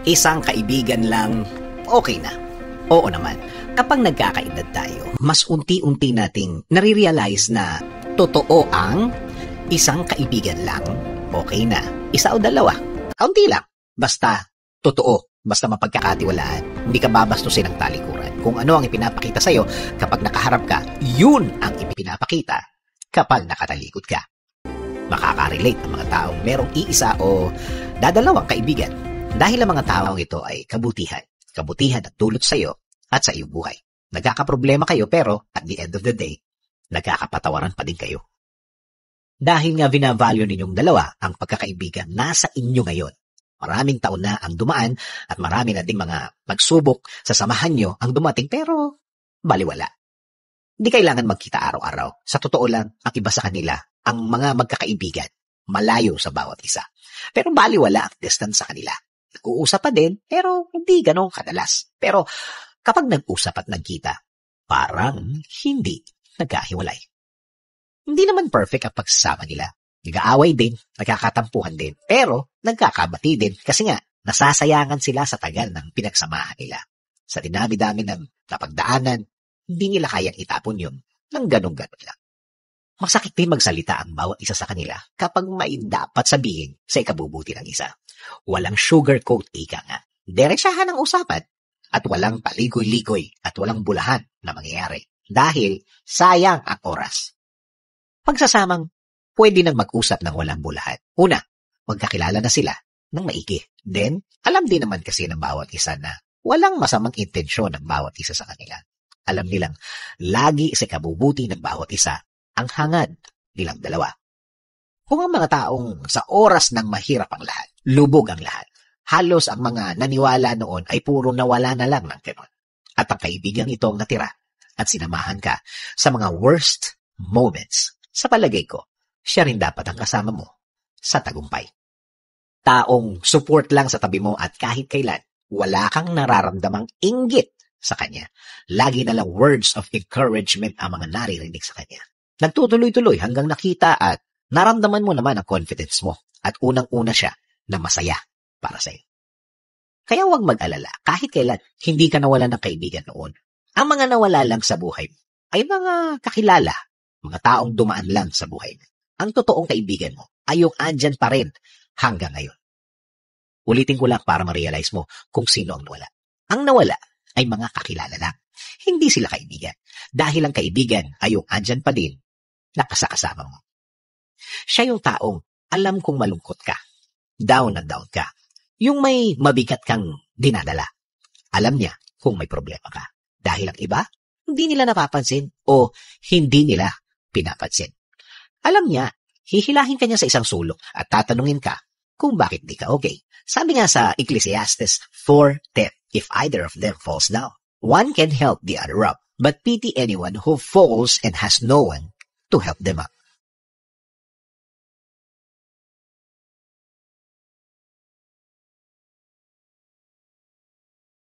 isang kaibigan lang, okay na. Oo naman, kapag nagkakaedad tayo, mas unti-unti nating nare-realize na totoo ang isang kaibigan lang, okay na. Isa o dalawa, kaunti lang. Basta totoo, basta mapagkakatiwalaan, hindi ka babastusin ng talikuran. Kung ano ang ipinapakita sa'yo kapag nakaharap ka, yun ang ipinapakita kapag nakatalikod ka. Makaka-relate ang mga taong merong iisa o dadalawang kaibigan dahil ang mga taong ito ay kabutihan. Kabutihan at dulot sa iyo at sa iyong buhay. Nagkakaproblema kayo pero at the end of the day, nagkakapatawaran pa din kayo. Dahil nga binavalue ninyong dalawa ang pagkakaibigan nasa inyo ngayon. Maraming taon na ang dumaan at marami na ding mga pagsubok sa samahan nyo ang dumating pero baliwala. Hindi kailangan magkita araw-araw. Sa totoo lang, ang iba sa kanila, ang mga magkakaibigan, malayo sa bawat isa. Pero baliwala ang distance sa kanila. Nag-uusap pa din, pero hindi ganong kadalas. Pero kapag nag-usap at nagkita, parang hindi nagkahiwalay. Hindi naman perfect ang pagsasama nila. Nag-aaway din, nagkakatampuhan din, pero nagkakabati din kasi nga nasasayangan sila sa tagal ng pinagsamahan nila. Sa dinami-dami ng napagdaanan, hindi nila kayang itapon yun ng ganong-ganon lang. Masakit din magsalita ang bawat isa sa kanila kapag may dapat sabihin sa ikabubuti ng isa. Walang sugarcoat, ika nga. Diretsahan ang usapan at walang paligoy-ligoy at walang bulahan na mangyayari dahil sayang ang oras. Pagsasamang pwede nang mag-usap ng walang bulahan. Una, magkakilala na sila ng maigi. Then, alam din naman kasi ng bawat isa na walang masamang intensyon ng bawat isa sa kanila. Alam nilang lagi sa kabubuti ng bawat isa ang hangad nilang dalawa. Kung ang mga taong sa oras ng mahirap ang lahat, lubog ang lahat, halos ang mga naniwala noon ay puro nawala na lang ng ganon. At ang kaibigan itong natira at sinamahan ka sa mga worst moments, sa palagay ko, siya rin dapat ang kasama mo sa tagumpay. Taong support lang sa tabi mo at kahit kailan, wala kang nararamdamang inggit sa kanya. Lagi na lang words of encouragement ang mga naririnig sa kanya. Nagtutuloy-tuloy hanggang nakita at naramdaman mo naman ang confidence mo at unang-una siya na masaya para sa'yo. Kaya huwag mag-alala, kahit kailan, hindi ka nawalan ng kaibigan noon. Ang mga nawala lang sa buhay ay mga kakilala, mga taong dumaan lang sa buhay. Ang totoong kaibigan mo ay yung andyan pa rin hanggang ngayon. Ulitin ko lang para ma-realize mo kung sino ang nawala. Ang nawala ay mga kakilala lang. Hindi sila kaibigan. Dahil ang kaibigan ay yung andyan pa din nakasakasama mo. Siya yung taong alam kong malungkot ka. Down na down ka. Yung may mabigat kang dinadala. Alam niya kung may problema ka. Dahil ang iba, hindi nila napapansin o hindi nila pinapansin. Alam niya, hihilahin ka niya sa isang sulok at tatanungin ka kung bakit di ka okay. Sabi nga sa Ecclesiastes 4:10, if either of them falls down, one can help the other up, but pity anyone who falls and has no one to help them up.